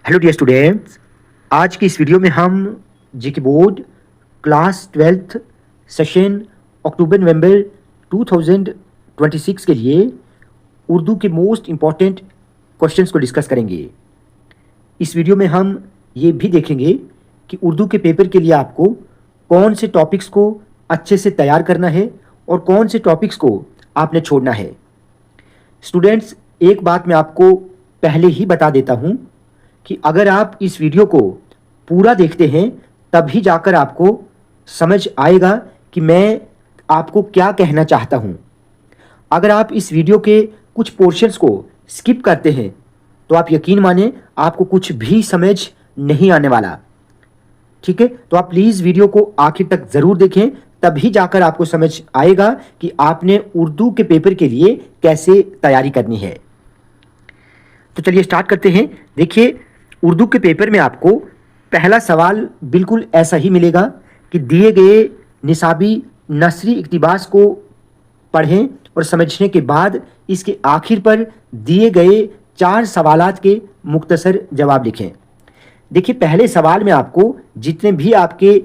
Hello dear students, आज की इस वीडियो में हम GK board class 12th session अक्टूबर नवंबर 2026 के लिए उर्दू के मोस्ट इम्पॉर्टेंट क्वेश्चंस को डिस्कस करेंगे। इस वीडियो में हम ये भी देखेंगे कि उर्दू के पेपर के लिए आपको कौन से टॉपिक्स को अच्छे से तैयार करना है और कौन से टॉपिक्स को आपने छोड़ना है। स्टूडेंट्स, एक बात मैं आपको पहले ही बता देता हूँ कि अगर आप इस वीडियो को पूरा देखते हैं तभी जाकर आपको समझ आएगा कि मैं आपको क्या कहना चाहता हूं। अगर आप इस वीडियो के कुछ पोर्शंस को स्किप करते हैं तो आप यकीन माने आपको कुछ भी समझ नहीं आने वाला। ठीक है, तो आप प्लीज़ वीडियो को आखिर तक ज़रूर देखें, तभी जाकर आपको समझ आएगा कि आपने उर्दू के पेपर के लिए कैसे तैयारी करनी है। तो चलिए स्टार्ट करते हैं। देखिए, उर्दू के पेपर में आपको पहला सवाल बिल्कुल ऐसा ही मिलेगा कि दिए गए निसाबी नसरी इक्तिबास को पढ़ें और समझने के बाद इसके आखिर पर दिए गए 4 सवालात के मुख्तसर जवाब लिखें। देखिए, पहले सवाल में आपको जितने भी आपके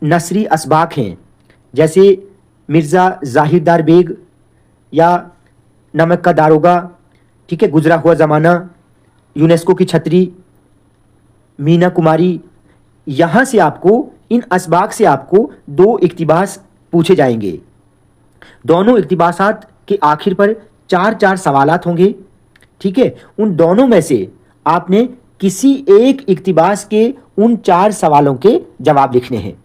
नसरी असबाक हैं, जैसे मिर्ज़ा ज़ाहिरदार बेग या नमक का दारोगा, ठीक है, गुजरा हुआ ज़माना, यूनेस्को की छतरी, मीना कुमारी, यहाँ से आपको इन असबाक से आपको 2 इक्तिबास पूछे जाएंगे। दोनों इक्तिबासात के आखिर पर 4 सवालात होंगे। ठीक है, उन दोनों में से आपने किसी एक इक्तिबास के उन 4 सवालों के जवाब लिखने हैं।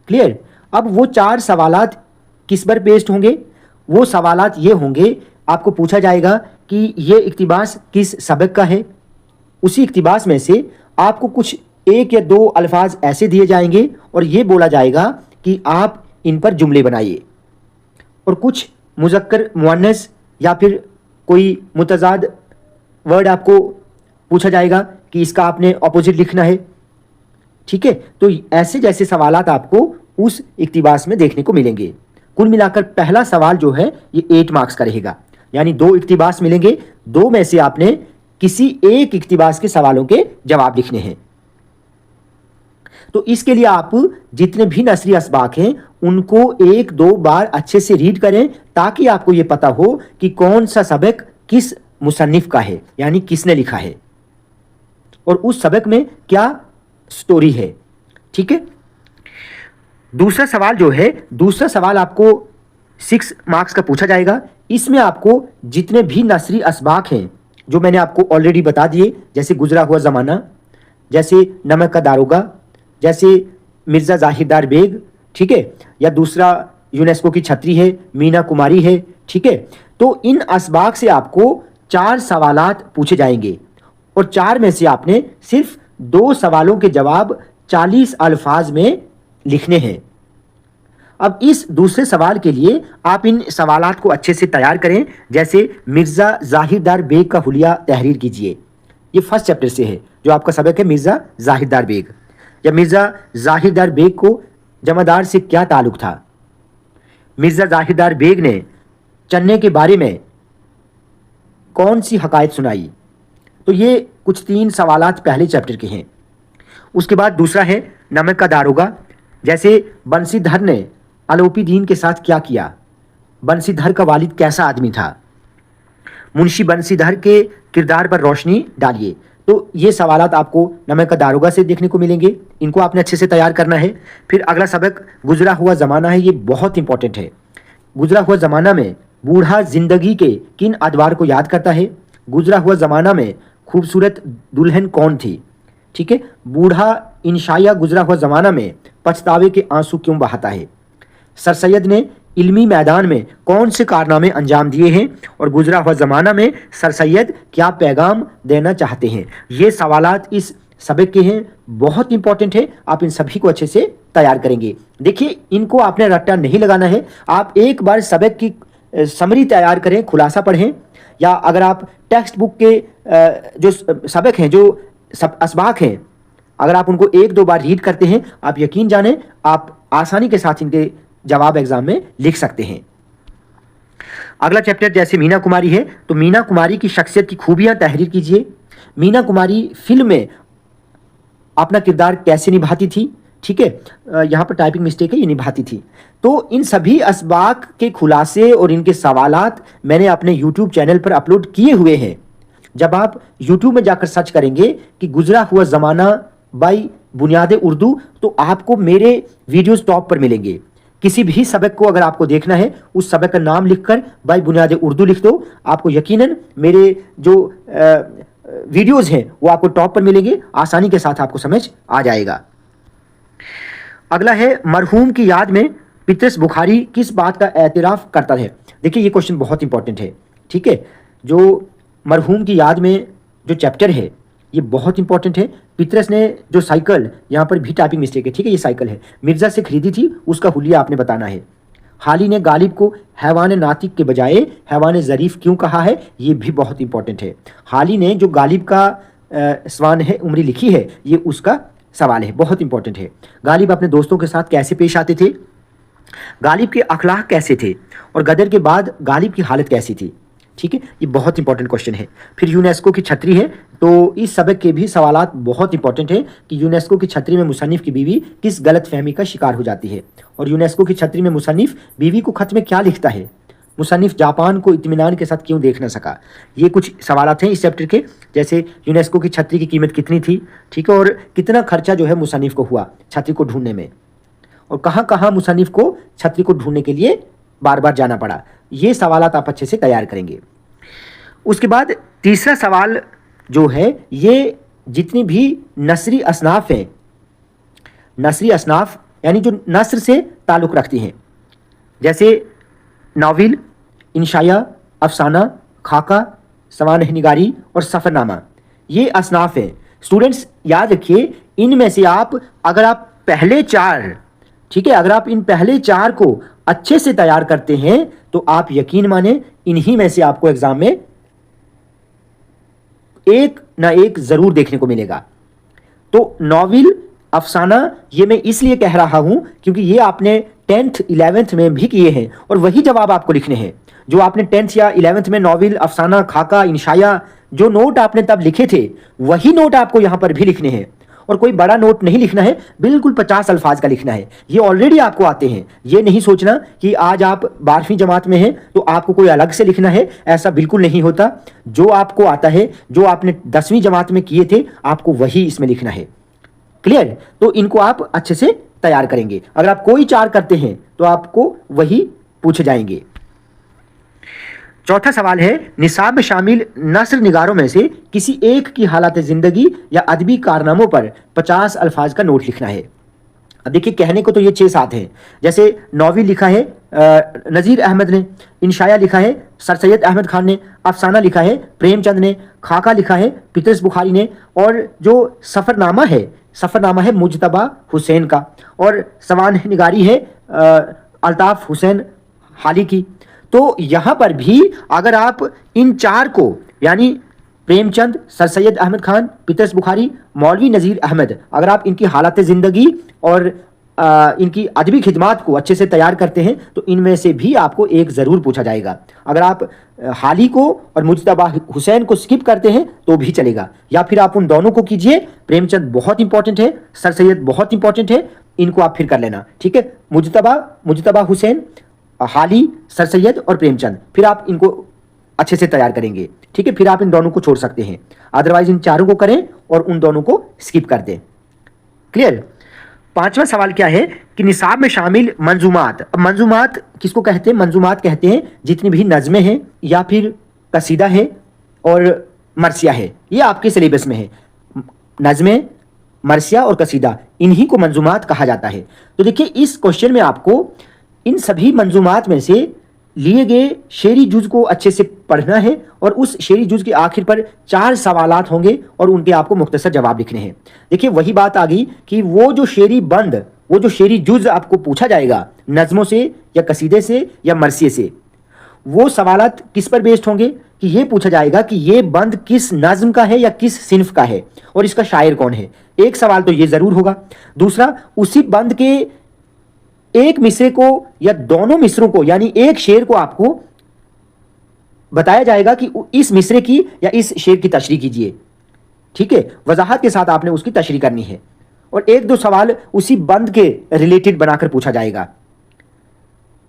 क्लियर? अब वो 4 सवालात किस पर बेस्ड होंगे? वो सवालात ये होंगे, आपको पूछा जाएगा कि ये इक्तिबास किस सबक का है। उसी इक्तिबास में से आपको कुछ 1 या 2 अल्फाज ऐसे दिए जाएंगे और ये बोला जाएगा कि आप इन पर जुमले बनाइए, और कुछ मुज़क्कर मुअन्नस या फिर कोई मुतज़ाद वर्ड आपको पूछा जाएगा कि इसका आपने ऑपोजिट लिखना है। ठीक है, तो ऐसे जैसे सवालात आपको उस इक्तिबास में देखने को मिलेंगे। कुल मिलाकर पहला सवाल जो है ये 8 मार्क्स का रहेगा, यानी 2 इक्तिबास मिलेंगे, 2 में से आपने किसी एक इक्तिबास के सवालों के जवाब लिखने हैं। तो इसके लिए आप जितने भी नसरी असबाक हैं उनको 1-2 बार अच्छे से रीड करें, ताकि आपको यह पता हो कि कौन सा सबक किस मुसन्निफ का है, यानी किसने लिखा है, और उस सबक में क्या स्टोरी है। ठीक है, दूसरा सवाल जो है, दूसरा सवाल आपको 6 मार्क्स का पूछा जाएगा। इसमें आपको जितने भी नसरी असबाक हैं जो मैंने आपको ऑलरेडी बता दिए, जैसे गुजरा हुआ ज़माना, जैसे नमक का दारोगा, जैसे मिर्ज़ा ज़ाहिरदार बेग, ठीक है, या दूसरा यूनेस्को की छतरी है, मीना कुमारी है। ठीक है, तो इन असबाक से आपको 4 सवालात पूछे जाएंगे और 4 में से आपने सिर्फ 2 सवालों के जवाब 40 अल्फाज में लिखने हैं। अब इस दूसरे सवाल के लिए आप इन सवालात को अच्छे से तैयार करें। जैसे मिर्ज़ा ज़ाहिरदार बेग का हुलिया तहरीर कीजिए, ये फर्स्ट चैप्टर से है, जो आपका सबक है मिर्ज़ा ज़ाहिरदार बेग। या मिर्ज़ा ज़ाहिरदार बेग को जमादार से क्या ताल्लुक़ था? मिर्ज़ा ज़ाहिरदार बेग ने चन्ने के बारे में कौन सी हकायत सुनाई? तो ये कुछ 3 सवालात पहले चैप्टर के हैं। उसके बाद दूसरा है नमक का दारोगा, जैसे बंसीधर ने आलोपी दीन के साथ क्या किया? बंसीधर का वालिद कैसा आदमी था? मुंशी बंसीधर के किरदार पर रोशनी डालिए। तो ये सवालात आपको नमक का दारोगा से देखने को मिलेंगे, इनको आपने अच्छे से तैयार करना है। फिर अगला सबक गुजरा हुआ ज़माना है, ये बहुत इंपॉर्टेंट है। गुजरा हुआ ज़माना में बूढ़ा ज़िंदगी के किन अदवार को याद करता है? गुजरा हुआ ज़माना में खूबसूरत दुल्हन कौन थी? ठीक है, बूढ़ा इंशाया गुजरा हुआ ज़माना में पछतावे के आंसू क्यों बहाता है? सर सैयद ने इल्मी मैदान में कौन से कारनामे अंजाम दिए हैं और गुजरा हुआ ज़माना में सर सैयद क्या पैगाम देना चाहते हैं? ये सवालात इस सबक के हैं, बहुत इंपॉर्टेंट है। आप इन सभी को अच्छे से तैयार करेंगे। देखिए, इनको आपने रट्टा नहीं लगाना है। आप एक बार सबक की समरी तैयार करें, खुलासा पढ़ें, या अगर आप टेक्स्ट बुक के जो सबक हैं, जो सब असबाक हैं, अगर आप उनको 1-2 बार रीड करते हैं, आप यकीन जाने आप आसानी के साथ इनके जवाब एग्जाम में लिख सकते हैं। अगला चैप्टर जैसे मीना कुमारी है, तो मीना कुमारी की शख्सियत की खूबियां तहरीर कीजिए। मीना कुमारी फिल्म में अपना किरदार कैसे निभाती थी? ठीक है, यहाँ पर टाइपिंग मिस्टेक है, ये निभाती थी। तो इन सभी असबाक के खुलासे और इनके सवालात मैंने अपने यूट्यूब चैनल पर अपलोड किए हुए हैं। जब आप यूट्यूब में जाकर सर्च करेंगे कि गुजरा हुआ ज़माना बाई बुनियाद उर्दू, तो आपको मेरे वीडियोस टॉप पर मिलेंगे। किसी भी सबक को अगर आपको देखना है, उस सबक का नाम लिखकर बाई बुनियाद उर्दू लिख दो, आपको यकीनन मेरे जो वीडियोस हैं वो आपको टॉप पर मिलेंगे, आसानी के साथ आपको समझ आ जाएगा। अगला है, मरहूम की याद में पितरस बुखारी किस बात का एतराफ़ करता है? देखिए ये क्वेश्चन बहुत इंपॉर्टेंट है। ठीक है, जो मरहूम की याद में जो चैप्टर है ये बहुत इंपॉर्टेंट है। पितरस ने जो साइकिल, यहाँ पर भी टाइपिंग मिस्टेक है, ठीक है, ये साइकिल है, मिर्ज़ा से खरीदी थी, उसका हुलिया आपने बताना है। हाली ने गालिब को हैवान नातिक के बजाय हैवान ज़रीफ़ क्यों कहा है? ये भी बहुत इंपॉर्टेंट है। हाली ने जो गालिब का स्वान है उम्री लिखी है, ये उसका सवाल है, बहुत इंपॉर्टेंट है। गालिब अपने दोस्तों के साथ कैसे पेश आते थे? गालिब के अखलाक कैसे थे? और गदर के बाद गालिब की हालत कैसी थी? ठीक है, ये बहुत इंपॉर्टेंट क्वेश्चन है। फिर यूनेस्को की छतरी है, तो इस सबक के भी सवालात बहुत इंपॉर्टेंट है कि यूनेस्को की छतरी में मुसन्निफ की बीवी किस गलत फहमी का शिकार हो जाती है, और यूनेस्को की छतरी में मुसन्निफ बीवी को खत में क्या लिखता है, मुसन्निफ जापान को इत्मीनान के साथ क्यों देख न सका। ये कुछ सवालात हैं इस चैप्टर के, जैसे यूनेस्को की छतरी की कीमत कितनी थी, ठीक है, और कितना खर्चा जो है मुसन्निफ को हुआ छतरी को ढूंढने में, और कहाँ कहाँ मुसन्निफ को छतरी को ढूंढने के लिए बार बार जाना पड़ा। ये सवालात आप अच्छे से तैयार करेंगे। उसके बाद तीसरा सवाल जो है, ये जितनी भी नसरी असनाफ हैं, नसरी असनाफ यानी जो नस्र से ताल्लुक़ रखती हैं, जैसे नाविल, इंशाया, अफसाना, खाका, सवानह निगारी और सफ़रनामा, ये असनाफ हैं। स्टूडेंट्स याद रखिए, इनमें से आप अगर आप पहले चार, ठीक है, अगर आप इन पहले चार को अच्छे से तैयार करते हैं तो आप यकीन माने इन्हीं में से आपको एग्जाम में एक ना एक जरूर देखने को मिलेगा। तो नॉवेल, अफसाना, ये मैं इसलिए कह रहा हूं क्योंकि ये आपने 10th 11th में भी किए हैं और वही जवाब आपको लिखने हैं जो आपने 10th या 11th में नॉवेल, अफसाना, खाका, इंशाया जो नोट आपने तब लिखे थे वही नोट आपको यहां पर भी लिखने हैं। और कोई बड़ा नोट नहीं लिखना है, बिल्कुल 50 अल्फाज का लिखना है। ये ऑलरेडी आपको आते हैं, ये नहीं सोचना कि आज आप 12वीं जमात में हैं तो आपको कोई अलग से लिखना है, ऐसा बिल्कुल नहीं होता। जो आपको आता है, जो आपने 10वीं जमात में किए थे, आपको वही इसमें लिखना है। क्लियर? तो इनको आप अच्छे से तैयार करेंगे। अगर आप कोई चार करते हैं तो आपको वही पूछे जाएंगे। चौथा सवाल है, निसाब में शामिल नस्र निगारों में से किसी एक की हालात ज़िंदगी या अदबी कारनामों पर 50 अल्फाज का नोट लिखना है। अब देखिए, कहने को तो ये 6-7 हैं, जैसे नॉवेल लिखा है नज़ीर अहमद ने, इंशाया लिखा है सर सैयद अहमद खान ने, अफसाना लिखा है प्रेमचंद ने, खाका लिखा है पितरस बुखारी ने, और जो सफ़रनामा है मुजतबा हुसैन का, और सवानह निगारी है अल्ताफ़ हुसैन हाली की। तो यहां पर भी अगर आप इन चार को, यानी प्रेमचंद, सर सैयद अहमद खान, पितरस बुखारी, मौलवी नज़ीर अहमद, अगर आप इनकी हालत ज़िंदगी और इनकी अदबी खिदमात को अच्छे से तैयार करते हैं तो इनमें से भी आपको एक ज़रूर पूछा जाएगा। अगर आप हाली को और मुजतबा हुसैन को स्किप करते हैं तो भी चलेगा, या फिर आप उन दोनों को कीजिए। प्रेमचंद बहुत इंपॉर्टेंट है, सर सैयद बहुत इंपॉर्टेंट है, इनको आप फिर कर लेना। ठीक है, मुजतबा हुसैन, हाली, सर सैयद और प्रेमचंद, फिर आप इनको अच्छे से तैयार करेंगे। ठीक है, फिर आप इन दोनों को छोड़ सकते हैं, अदरवाइज इन चारों को करें और उन दोनों को स्किप कर दें। क्लियर? पांचवा सवाल क्या है कि निसाब में शामिल मंजूमात। अब मंजूमात किसको कहते हैं? मंजूमात कहते हैं जितनी भी नज़में हैं या फिर कसीदा है और मरसिया है, ये आपके सिलेबस में है। नज़में, मरसिया और कसीदा, इन्हीं को मंजूमात कहा जाता है। तो देखिए, इस क्वेश्चन में आपको इन सभी मंजूमात में से लिए गए शेरी जुज को अच्छे से पढ़ना है और उस शेरी जुज के आखिर पर 4 सवालात होंगे और उनके आपको मुख्तसर जवाब लिखने हैं। देखिए, वही बात आ गई कि वो जो शेरी बंद, वो जो शेरी जुज आपको पूछा जाएगा नज़मों से या कसीदे से या मरसिए से, वो सवालात किस पर बेस्ड होंगे कि ये पूछा जाएगा कि ये बंद किस नज़म का है या किस सिन्फ का है और इसका शायर कौन है। एक सवाल तो ये ज़रूर होगा। दूसरा, उसी बंद के एक मिसरे को या दोनों मिसरों को, यानी एक शेर को आपको बताया जाएगा कि इस मिसरे की या इस शेर की तशरीह कीजिए। ठीक है, वजाहत के साथ आपने उसकी तशरीह करनी है और एक दो सवाल उसी बंद के रिलेटेड बनाकर पूछा जाएगा।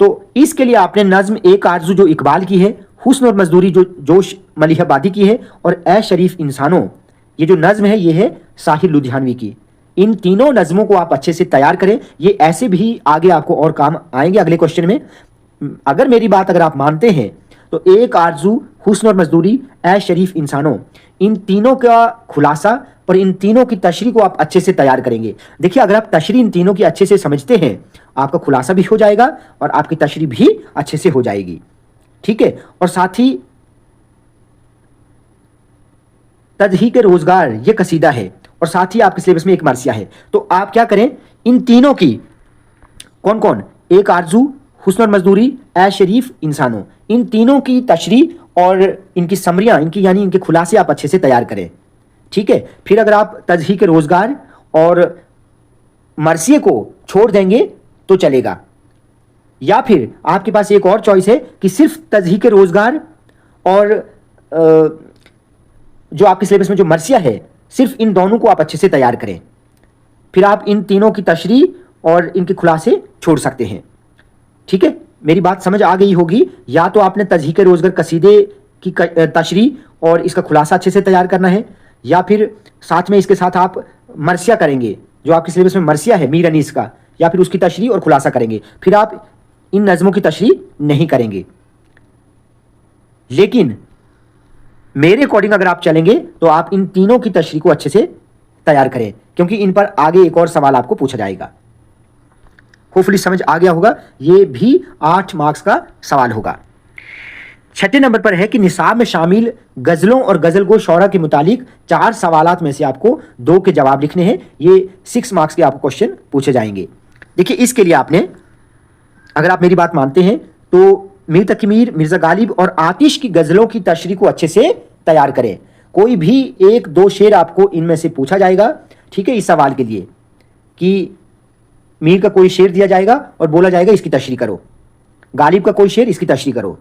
तो इसके लिए आपने नज्म एक आरजू जो इकबाल की है, हुस्न और मजदूरी जो जोश मलिहाबादी की है, और ए शरीफ इंसानों ये जो नज्म है ये है साहिर लुधियानवी की। इन तीनों नज्मों को आप अच्छे से तैयार करें, ये ऐसे भी आगे आपको और काम आएंगे अगले क्वेश्चन में। अगर मेरी बात अगर आप मानते हैं तो एक आरजू, हुस्न और मजदूरी, ए शरीफ इंसानों, इन तीनों का खुलासा और इन तीनों की तशरीह को आप अच्छे से तैयार करेंगे। देखिए, अगर आप तशरीह इन तीनों की अच्छे से समझते हैं, आपका खुलासा भी हो जाएगा और आपकी तशरीह भी अच्छे से हो जाएगी। ठीक है, और साथ ही तजहीक रोजगार ये कसीदा है और साथ ही आपके सिलेबस में एक मरसिया है। तो आप क्या करें, इन तीनों की कौन कौन, एक आरजू, हुस्न और मजदूरी, ए शरीफ इंसानों, इन तीनों की तशरीह और इनकी समरियां, इनकी यानी इनके खुलासे आप अच्छे से तैयार करें। ठीक है, फिर अगर आप तजहीक रोजगार और मरसिए को छोड़ देंगे तो चलेगा, या फिर आपके पास एक और चॉइस है कि सिर्फ तजहीक रोजगार और जो आपके सिलेबस में जो मरसिया है, सिर्फ इन दोनों को आप अच्छे से तैयार करें। फिर आप इन तीनों की तशरीह और इनके खुलासे छोड़ सकते हैं। ठीक है, मेरी बात समझ आ गई होगी। या तो आपने तजहीक रोजगार कसीदे की तशरीह और इसका खुलासा अच्छे से तैयार करना है, या फिर साथ में इसके साथ आप मरसिया करेंगे, जो आपके सिलेबस में मरसिया है मीर अनीस का, या फिर उसकी तशरीह और खुलासा करेंगे। फिर आप इन नज़मों की तशरीह नहीं करेंगे। लेकिन मेरे अकॉर्डिंग अगर आप चलेंगे तो आप इन तीनों की तशरीह को अच्छे से तैयार करें, क्योंकि इन पर आगे एक और सवाल आपको पूछा जाएगा। होपफुली समझ आ गया होगा। ये भी 8 मार्क्स का सवाल होगा। छठे नंबर पर है कि निसाब में शामिल गजलों और गजलगो शौरा के मुतालिक 4 सवालात में से आपको 2 के जवाब लिखने हैं। ये 6 मार्क्स के आपको क्वेश्चन पूछे जाएंगे। देखिए, इसके लिए आपने, अगर आप मेरी बात मानते हैं तो मीर तकी मीर, मिर्जा गालिब और आतिश की गजलों की तशरीह को अच्छे से तैयार करें। कोई भी 1-2 शेर आपको इनमें से पूछा जाएगा। ठीक है, इस सवाल के लिए कि मीर का कोई शेर दिया जाएगा और बोला जाएगा इसकी तशरीह करो, गालिब का कोई शेर इसकी तशरीह करो।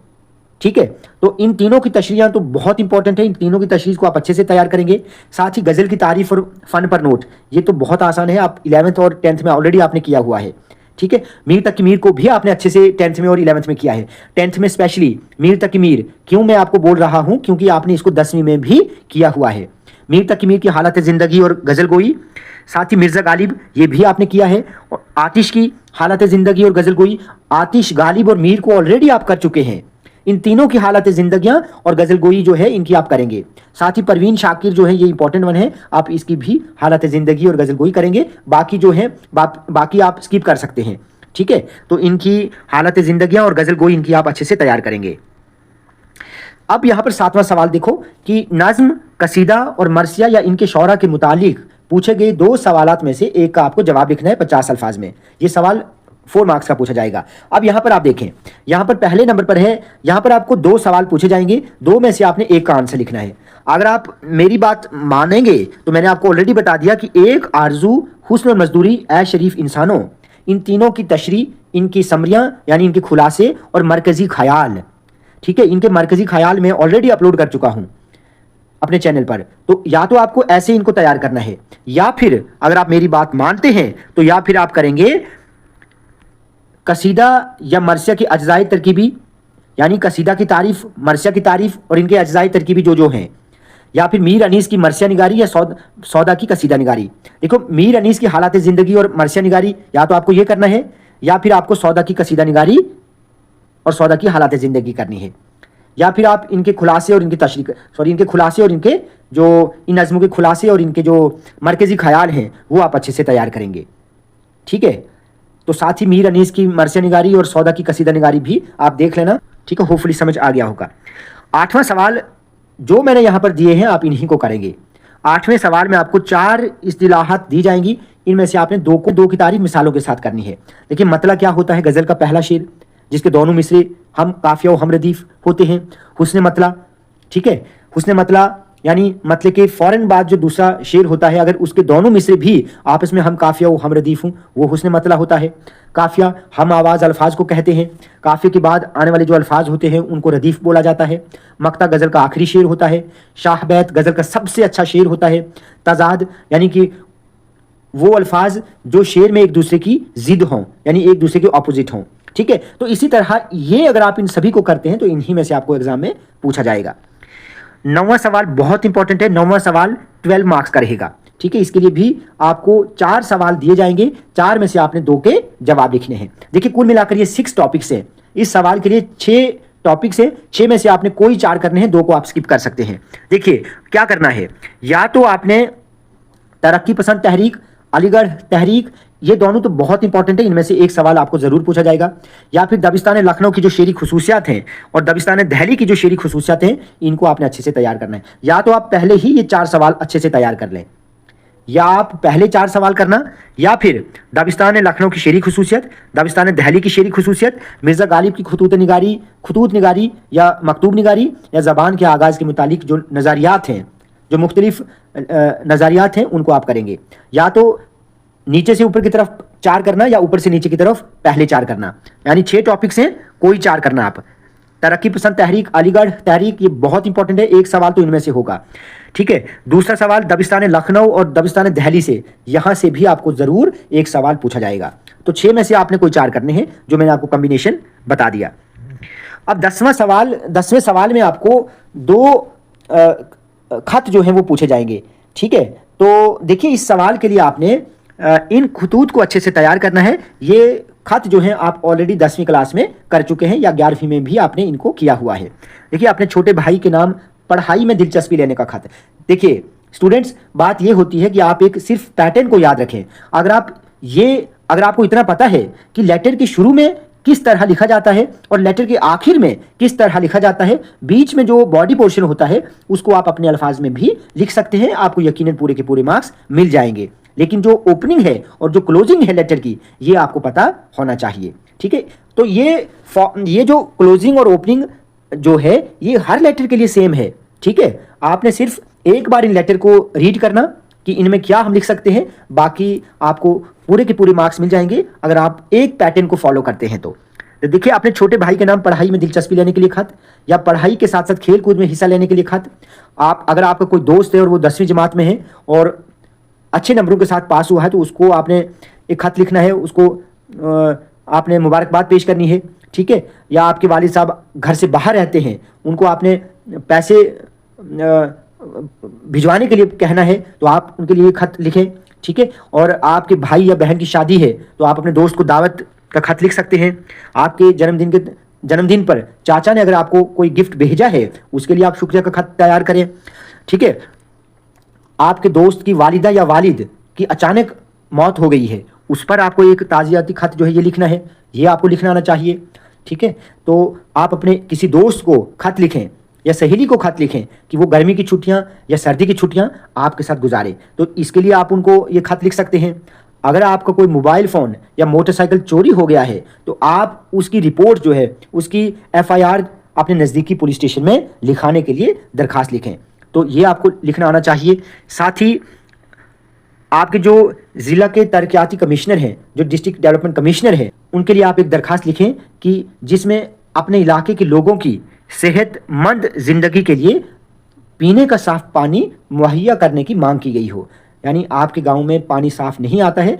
ठीक है, तो इन तीनों की तशरीह तो बहुत इंपॉर्टेंट है। इन तीनों की तशरीह को आप अच्छे से तैयार करेंगे। साथ ही गजल की तारीफ और फन पर नोट, ये तो बहुत आसान है, आप 11th और 10th में ऑलरेडी आपने किया हुआ है। ठीक है, मीर तक मीर को भी आपने अच्छे से 10th में और 11th में किया है। 10th में स्पेशली मीर तक मीर क्यों मैं आपको बोल रहा हूं, क्योंकि आपने इसको 10वीं में भी किया हुआ है। मीर तक मीर की हालत जिंदगी और गजल गोई, साथ ही मिर्जा गालिब ये भी आपने किया है, और आतिश की हालत जिंदगी और गजल गोई, आतिश, गालिब और मीर को ऑलरेडी आप कर चुके हैं। इन तीनों की हालत जिंदगियां और गजल गोई जो है इनकी आप करेंगे। साथ ही परवीन शाकिर जो है, ये इंपॉर्टेंट वन है, आप इसकी भी हालत जिंदगी और गजल गोई करेंगे। बाकी जो है बाकी आप स्किप कर सकते हैं। ठीक है, तो इनकी हालत जिंदगियां और गजल गोई इनकी आप अच्छे से तैयार करेंगे। अब यहां पर 7वां सवाल देखो कि नज्म, कसीदा और मरसिया या इनके शौरा के मुतालिक पूछे गए 2 सवालात में से एक का आपको जवाब लिखना है 50 अल्फाज में। ये सवाल 4 मार्क्स का पूछा जाएगा। अब यहां पर आप देखें, यहां पर पहले नंबर पर है, यहां पर आपको 2 सवाल पूछे जाएंगे, 2 में से आपने एक का आंसर लिखना है। अगर आप मेरी बात मानेंगे तो मैंने आपको ऑलरेडी बता दिया कि एक आरजू, हुस्न और मजदूरी, ए शरीफ इंसानों, इन तीनों की तशरीह, इनकी समरियां यानी इनके खुलासे और मरकजी ख्याल। ठीक है, इनके मरकजी ख्याल मैं ऑलरेडी अपलोड कर चुका हूं अपने चैनल पर। तो या तो आपको ऐसे इनको तैयार करना है, या फिर अगर आप मेरी बात मानते हैं तो या फिर आप करेंगे कसीदा या मरसिया की अज्जाई तरकीबी, यानी कसीदा की तारीफ, मरसिया की तारीफ और इनके अज्जाई तरकीबी जो जो हैं, या फिर मीर अनीस की मरसिया निगारी या सौदा की कसीदा निगारी। देखो, मीर अनीस की हालात ज़िंदगी और मरसिया निगारी या तो आपको ये करना है, या फिर आपको सौदा की कसीदा निगारी और सौदा की हालात ज़िंदगी करनी है, या फिर आप इनके खुलासे और इनकी तशरीह, इनके खुलासे और इनके जो इन नज़मों के खुलासे और इनके जो मरकज़ी ख्याल हैं वो आप अच्छे से तैयार करेंगे। ठीक है, तो साथ ही मीर अनीस की मरसिया निगारी और सौदा की कसीदा निगारी भी आप देख लेना। ठीक है, होपफुली समझ आ गया होगा। 8वां सवाल जो मैंने यहाँ पर दिए हैं आप इन्हीं को करेंगे। 8वें सवाल में आपको 4 इस्तिलाहात दी जाएंगी, इनमें से आपने 2 की तारीफ मिसालों के साथ करनी है। देखिए, मतला क्या होता है, गज़ल का पहला शेर जिसके दोनों मिसरे हम काफिया और हम रदीफ होते हैं, हुस्न मतला। ठीक है, हुस्न मतला यानी मतलब कि फौरन बाद जो दूसरा शेर होता है, अगर उसके दोनों में से भी आपस में हम काफिया हो हम रदीफ हूँ, वो हुस्न मतला होता है। काफिया हम आवाज़ अल्फाज को कहते हैं। काफिए के बाद आने वाले जो अल्फाज होते हैं उनको रदीफ बोला जाता है। मक्ता गज़ल का आखिरी शेर होता है। शाह बैत गज़ल का सबसे अच्छा शेर होता है। तजाद यानी कि वो अल्फाज जो शेर में एक दूसरे की जिद हों, यानी एक दूसरे के ऑपोजिट हों। ठीक है, तो इसी तरह ये अगर आप इन सभी को करते हैं तो इन्हीं में से आपको एग्जाम में पूछा जाएगा। 9वां सवाल बहुत इंपॉर्टेंट है। 9वां सवाल 12 मार्क्स का रहेगा। ठीक है, इसके लिए भी आपको 4 सवाल दिए जाएंगे, 4 में से आपने 2 के जवाब लिखने हैं। देखिए कुल मिलाकर ये 6 टॉपिक्स है। इस सवाल के लिए 6 टॉपिक्स है, 6 में से आपने कोई 4 करने हैं, 2 को आप स्किप कर सकते हैं। देखिए क्या करना है, या तो आपने तरक्की पसंद तहरीक, अलीगढ़ तहरीक, ये दोनों तो बहुत इंपॉर्टेंट है, इनमें से एक सवाल आपको जरूर पूछा जाएगा। या फिर दबिस्तान लखनऊ की जो शेरी खसूसियात हैं और दबिस्तान दिल्ली की जो शेरी खसूसियात हैं, इनको आपने अच्छे से तैयार करना है। या तो आप पहले ही ये 4 सवाल अच्छे से तैयार कर लें, या आप पहले 4 सवाल करना, या फिर दबिस्तान लखनऊ की शेरी खसूसियत, दबिस्तान दिल्ली की शेरी खसूसियत, मिर्ज़ा गालिब की खतूत निगारी या मकतूब निगारी, या ज़बान के आगाज़ के मुतालिक जो नज़रियात हैं, जो मुख्तलिफ नज़रियात हैं, उनको आप करेंगे। या तो नीचे से ऊपर की तरफ 4 करना, या ऊपर से नीचे की तरफ पहले 4 करना, यानी 6 टॉपिक्स हैं, कोई 4 करना आप। तरक्की पसंद तहरीक, अलीगढ़ तहरीक, ये बहुत इंपॉर्टेंट है, एक सवाल तो इनमें से होगा। ठीक है, दूसरा सवाल दबिस्तान लखनऊ और दबिस्तान दिल्ली से, यहां से भी आपको जरूर एक सवाल पूछा जाएगा। तो 6 में से आपने कोई 4 करने हैं, जो मैंने आपको कॉम्बिनेशन बता दिया। अब 10वें सवाल में आपको 2 खत जो है वो पूछे जाएंगे। ठीक है, तो देखिए इस सवाल के लिए आपने इन खतूत को अच्छे से तैयार करना है। ये खत जो है आप ऑलरेडी 10वीं क्लास में कर चुके हैं, या 11वीं में भी आपने इनको किया हुआ है। देखिए अपने छोटे भाई के नाम, पढ़ाई में दिलचस्पी लेने का खत। देखिए स्टूडेंट्स, बात ये होती है कि आप एक सिर्फ पैटर्न को याद रखें। अगर आपको इतना पता है कि लेटर के शुरू में किस तरह लिखा जाता है और लेटर के आखिर में किस तरह लिखा जाता है, बीच में जो बॉडी पोर्शन होता है उसको आप अपने अल्फाज में भी लिख सकते हैं, आपको यकीनन पूरे के पूरे मार्क्स मिल जाएंगे। लेकिन जो ओपनिंग है और जो क्लोजिंग है लेटर की, ये आपको पता होना चाहिए। ठीक है, तो ये जो क्लोजिंग और ओपनिंग जो है ये हर लेटर के लिए सेम है। ठीक है, आपने सिर्फ एक बार इन लेटर को रीड करना कि इनमें क्या हम लिख सकते हैं, बाकी आपको पूरे के पूरे मार्क्स मिल जाएंगे अगर आप एक पैटर्न को फॉलो करते हैं। तो देखिए अपने छोटे भाई के नाम, पढ़ाई में दिलचस्पी लेने के लिए खत, या पढ़ाई के साथ साथ खेल कूद में हिस्सा लेने के लिए खत। अगर आपका कोई दोस्त है और वो 10वीं जमात में है और अच्छे नंबरों के साथ पास हुआ है, तो उसको आपने एक खत लिखना है, उसको आपने मुबारकबाद पेश करनी है। ठीक है, या आपके वालिद साहब घर से बाहर रहते हैं, उनको आपने पैसे भिजवाने के लिए कहना है, तो आप उनके लिए खत लिखें। ठीक है, और आपके भाई या बहन की शादी है तो आप अपने दोस्त को दावत का खत लिख सकते हैं। आपके जन्मदिन पर चाचा ने अगर आपको कोई गिफ्ट भेजा है, उसके लिए आप शुक्रिया का खत तैयार करें। ठीक है, आपके दोस्त की वालिदा या वालिद की अचानक मौत हो गई है, उस पर आपको एक ताज़ियाती खत जो है ये लिखना है, ये आपको लिखना आना चाहिए। ठीक है, तो आप अपने किसी दोस्त को खत लिखें या सहेली को खत लिखें कि वो गर्मी की छुट्टियां या सर्दी की छुट्टियां आपके साथ गुजारे, तो इसके लिए आप उनको ये खत लिख सकते हैं। अगर आपका कोई मोबाइल फ़ोन या मोटरसाइकिल चोरी हो गया है, तो आप उसकी रिपोर्ट जो है, उसकी FIR अपने नज़दीकी पुलिस स्टेशन में लिखाने के लिए दरखास्त लिखें, तो ये आपको लिखना आना चाहिए। साथ ही आपके जो ज़िला के तरक्याती कमिश्नर हैं, जो डिस्ट्रिक्ट डेवलपमेंट कमिश्नर हैं, उनके लिए आप एक दरखास्त लिखें कि जिसमें अपने इलाके के लोगों की सेहतमंद ज़िंदगी के लिए पीने का साफ़ पानी मुहैया करने की मांग की गई हो। यानी आपके गांव में पानी साफ़ नहीं आता है,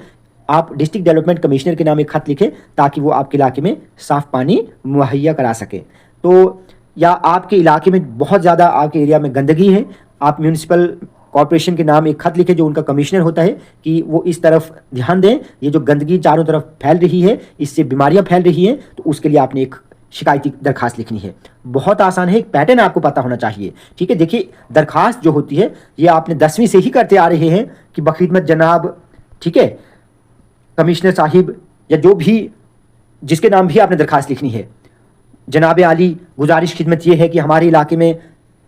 आप डिस्ट्रिक्ट डेवलपमेंट कमिश्नर के नाम एक खत लिखें ताकि वो आपके इलाके में साफ़ पानी मुहैया करा सके। तो या आपके इलाके में बहुत ज़्यादा, आपके एरिया में गंदगी है, आप म्यूनिसिपल कॉरपोरेशन के नाम एक खत लिखें, जो उनका कमिश्नर होता है, कि वो इस तरफ ध्यान दें, ये जो गंदगी चारों तरफ फैल रही है, इससे बीमारियां फैल रही हैं, तो उसके लिए आपने एक शिकायती दरखास्त लिखनी है। बहुत आसान है, एक पैटर्न आपको पता होना चाहिए। ठीक है, देखिए दरखास्त जो होती है ये आपने 10वीं से ही करते आ रहे हैं कि बखिदमत जनाब, ठीक है, कमिश्नर साहिब, या जो भी जिसके नाम भी आपने दरखास्त लिखनी है, जनाब आली गुजारिश खिदमत ये है कि हमारे इलाके में,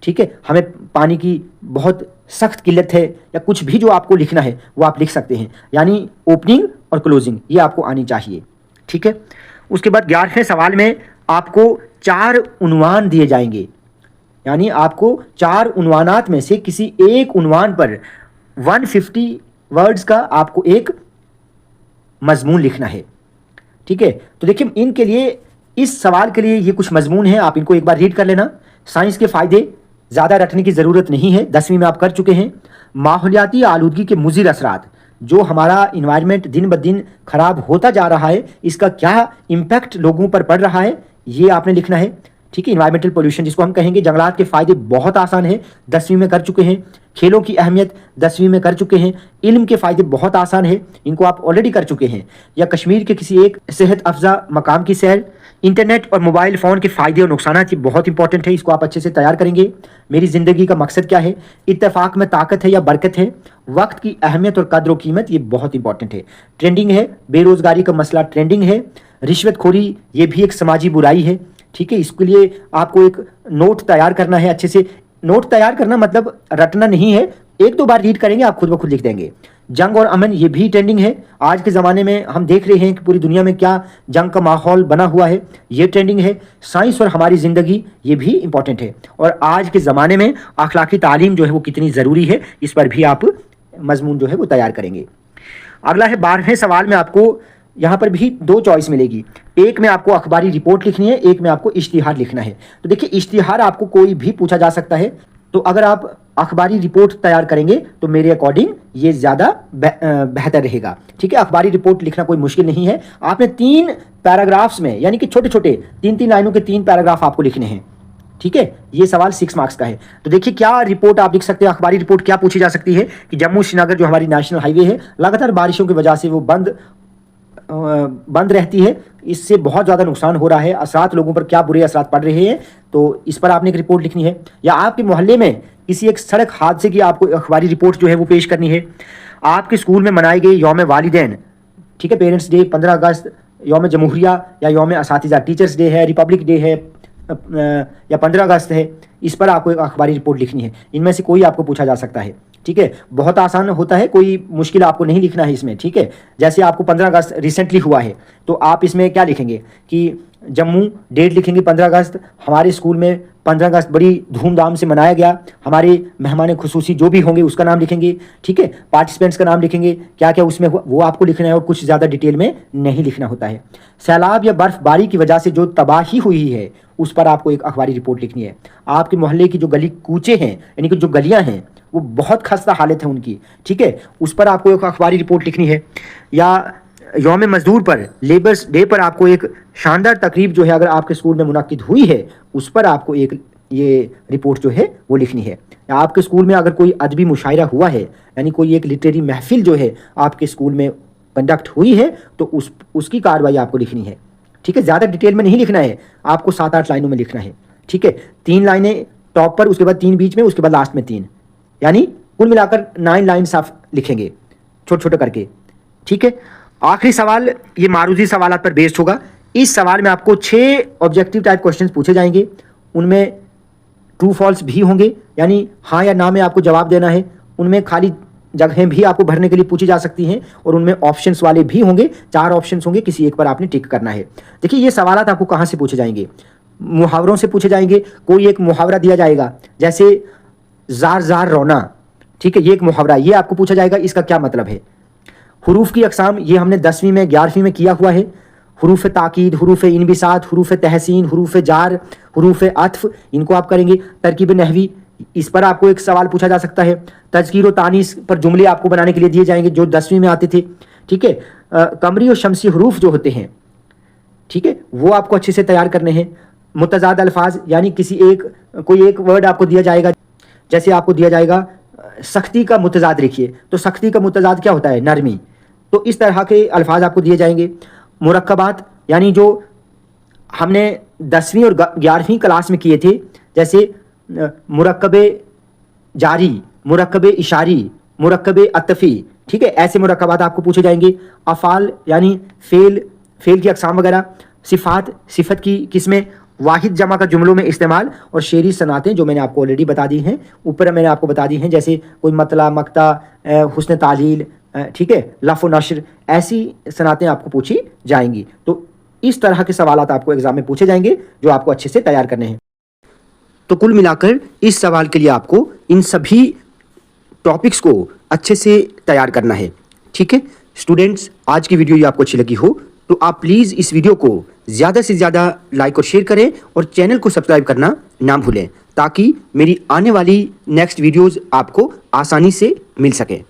ठीक है, हमें पानी की बहुत सख्त किल्लत है, या कुछ भी जो आपको लिखना है वो आप लिख सकते हैं। यानी ओपनिंग और क्लोजिंग ये आपको आनी चाहिए। ठीक है, उसके बाद 11वें सवाल में आपको 4 उन्वान दिए जाएंगे। यानी आपको 4 उन्वानात में से किसी एक उन्वान पर 150 वर्ड्स का आपको एक मजमून लिखना है। ठीक है, तो देखिए इनके लिए, इस सवाल के लिए ये कुछ मजमून है, आप इनको एक बार रीड कर लेना। साइंस के फायदे ज़्यादा रटने की ज़रूरत नहीं है, 10वीं में आप कर चुके हैं। माहौलियाती आलूदगी के मुज़िर असरात, जो हमारा इन्वायरमेंट दिन ब दिन खराब होता जा रहा है, इसका क्या इम्पैक्ट लोगों पर पड़ रहा है, ये आपने लिखना है। ठीक है, इन्वायरमेंटल पोल्यूशन जिसको हम कहेंगे। जंगलात के फायदे बहुत आसान है, 10वीं में कर चुके हैं। खेलों की अहमियत 10वीं में कर चुके हैं। इल्म के फायदे बहुत आसान है, इनको आप ऑलरेडी कर चुके हैं। या कश्मीर के किसी एक सेहत अफजा मकाम की सैर। इंटरनेट और मोबाइल फ़ोन के फ़ायदे और नुकसान, ये बहुत इंपॉर्टेंट है, इसको आप अच्छे से तैयार करेंगे। मेरी ज़िंदगी का मकसद क्या है, इत्तेफाक में ताकत है या बरकत है, वक्त की अहमियत और कदर व कीमत, ये बहुत इंपॉर्टेंट है। ट्रेंडिंग है, बेरोज़गारी का मसला ट्रेंडिंग है। रिश्वतखोरी, ये भी एक समाजी बुराई है। ठीक है, इसके लिए आपको एक नोट तैयार करना है। अच्छे से नोट तैयार करना मतलब रटना नहीं है, 1-2 बार रीड करेंगे, आप खुद ब खुद लिख देंगे। जंग और अमन, ये भी ट्रेंडिंग है। आज के ज़माने में हम देख रहे हैं कि पूरी दुनिया में क्या जंग का माहौल बना हुआ है, ये ट्रेंडिंग है। साइंस और हमारी ज़िंदगी, ये भी इंपॉर्टेंट है। और आज के ज़माने में अखलाकी तालीम जो है वो कितनी ज़रूरी है, इस पर भी आप मजमून जो है वो तैयार करेंगे। अगला है 12वें सवाल में आपको यहाँ पर भी 2 चॉइस मिलेगी। एक में आपको अखबारी रिपोर्ट लिखनी है, एक में आपको इश्तिहार लिखना है। तो देखिए इश्तिहार आपको कोई भी पूछा जा सकता है, तो अगर आप अखबारी रिपोर्ट तैयार करेंगे तो मेरे अकॉर्डिंग ये ज़्यादा बेहतर रहेगा। ठीक है, अखबारी रिपोर्ट लिखना कोई मुश्किल नहीं है। आपने 3 पैराग्राफ्स में, यानी कि छोटे छोटे 3-3 लाइनों के 3 पैराग्राफ आपको लिखने हैं। ठीक है, ये सवाल 6 मार्क्स का है। तो देखिए क्या रिपोर्ट आप लिख सकते हैं, अखबारी रिपोर्ट क्या पूछी जा सकती है कि जम्मू श्रीनगर जो हमारी नेशनल हाईवे है, लगातार बारिशों की वजह से वो बंद रहती है, इससे बहुत ज़्यादा नुकसान हो रहा है, असरात लोगों पर क्या बुरे असरात पड़ रहे हैं, तो इस पर आपने एक रिपोर्ट लिखनी है। या आपके मोहल्ले में किसी एक सड़क हादसे की आपको अखबारी रिपोर्ट जो है वो पेश करनी है। आपके स्कूल में मनाए गए यौम वालिदैन, ठीक है, पेरेंट्स डे, 15 अगस्त, यौम जमहूरिया या यौम असातिज़ा, टीचर्स डे है, रिपब्लिक डे है या 15 अगस्त है, इस पर आपको एक अखबारी रिपोर्ट लिखनी है। इनमें से कोई आपको पूछा जा सकता है। ठीक है, बहुत आसान होता है, कोई मुश्किल आपको नहीं लिखना है इसमें। ठीक है, जैसे आपको 15 अगस्त रिसेंटली हुआ है, तो आप इसमें क्या लिखेंगे कि जम्मू, डेट लिखेंगे 15 अगस्त, हमारे स्कूल में 15 अगस्त बड़ी धूमधाम से मनाया गया, हमारे मेहमान खुसूसी जो भी होंगे उसका नाम लिखेंगे। ठीक है, पार्टिसिपेंट्स का नाम लिखेंगे, क्या क्या उसमें हुआ वो आपको लिखना है, और कुछ ज़्यादा डिटेल में नहीं लिखना होता है। सैलाब या बर्फबारी की वजह से जो तबाही हुई है उस पर आपको एक अखबारी रिपोर्ट लिखनी है। आपके मोहल्ले की जो गली कूचे हैं, यानी कि जो गलियाँ हैं, वो बहुत खस्ता हालत है उनकी। ठीक है, उस पर आपको एक अखबारी रिपोर्ट लिखनी है। या यौम मजदूर पर, लेबर्स डे पर आपको एक शानदार तकरीब जो है अगर आपके स्कूल में मुनक्किद हुई है, उस पर आपको एक ये रिपोर्ट जो है वो लिखनी है। या आपके स्कूल में अगर कोई अदबी मुशायरा हुआ है, यानी कोई एक लिटरेरी महफिल जो है आपके स्कूल में कंडक्ट हुई है, तो उसकी कार्रवाई आपको लिखनी है। ठीक है, ज़्यादा डिटेल में नहीं लिखना है, आपको 7-8 लाइनों में लिखना है। ठीक है, 3 लाइनें टॉप पर, उसके बाद 3 बीच में, उसके बाद लास्ट में 3, यानी कुल मिलाकर 9 लाइन्स आप लिखेंगे छोटे छोटे करके। ठीक है, आखिरी सवाल ये मारूजी सवालात पर बेस्ड होगा। इस सवाल में आपको 6 ऑब्जेक्टिव टाइप क्वेश्चंस पूछे जाएंगे, उनमें ट्रू फॉल्स भी होंगे, यानी हाँ या ना में आपको जवाब देना है। उनमें खाली जगहें भी आपको भरने के लिए पूछी जा सकती हैं, और उनमें ऑप्शंस वाले भी होंगे, 4 ऑप्शंस होंगे, किसी एक पर आपने टिक करना है। देखिए ये सवालात आपको कहाँ से पूछे जाएंगे, मुहावरों से पूछे जाएंगे। कोई एक मुहावरा दिया जाएगा, जैसे जार जार रोना, ठीक है, ये एक मुहावरा, ये आपको पूछा जाएगा, इसका क्या मतलब है। हुरूफ की अकसाम, ये हमने 10वीं में 11वीं में किया हुआ है। हुरूफ ताकीद, हुरूफ इनबिसात, हुरूफ तहसीन, हुरूफ जार, हुरूफ अत्फ, इनको आप करेंगे। तरकीब नहवी, इस पर आपको एक सवाल पूछा जा सकता है। तज़कीर और तानीस पर जुमले आपको बनाने के लिए दिए जाएंगे, जो 10वीं में आते थे। ठीक है, कमरी और शमसी हुरूफ जो होते हैं, ठीक है, वो आपको अच्छे से तैयार करने हैं। मुतज़ाद अल्फाज, यानी कोई एक वर्ड आपको दिया जाएगा, जैसे आपको दिया जाएगा सख्ती का मुतज़ाद लिखिए, तो सख्ती का मुतज़ाद क्या होता है, नरमी, तो इस तरह के अल्फाज आपको दिए जाएंगे। मुरक्कबात, यानी जो हमने 10वीं और 11वीं क्लास में किए थे, जैसे मुरक्कबे जारी, मुरक्कबे इशारी, मुरक्कबे अतफ़ी, ठीक है, ऐसे मुरक्कबात आपको पूछे जाएंगे। अफ़ाल, यानी फ़ेल की अक़साम वगैरह। सिफ़ात, सिफ़त की किस्में, वाहिद जमा का जुमलों में इस्तेमाल, और शेरी सनातें जो मैंने आपको ऑलरेडी बता दी हैं, ऊपर मैंने आपको बता दी हैं, जैसे कोई मतला, मक्ता, हुस्न तालील, ठीक है, लफ़ नशर, ऐसी सनातें आपको पूछी जाएंगी। तो इस तरह के सवालात आपको एग्ज़ाम में पूछे जाएंगे, जो आपको अच्छे से तैयार करने हैं। तो कुल मिलाकर इस सवाल के लिए आपको इन सभी टॉपिक्स को अच्छे से तैयार करना है। ठीक है स्टूडेंट्स, आज की वीडियो ये आपको अच्छी लगी हो तो आप प्लीज़ इस वीडियो को ज़्यादा से ज़्यादा लाइक और शेयर करें और चैनल को सब्सक्राइब करना ना भूलें ताकि मेरी आने वाली नेक्स्ट वीडियोज़ आपको आसानी से मिल सके।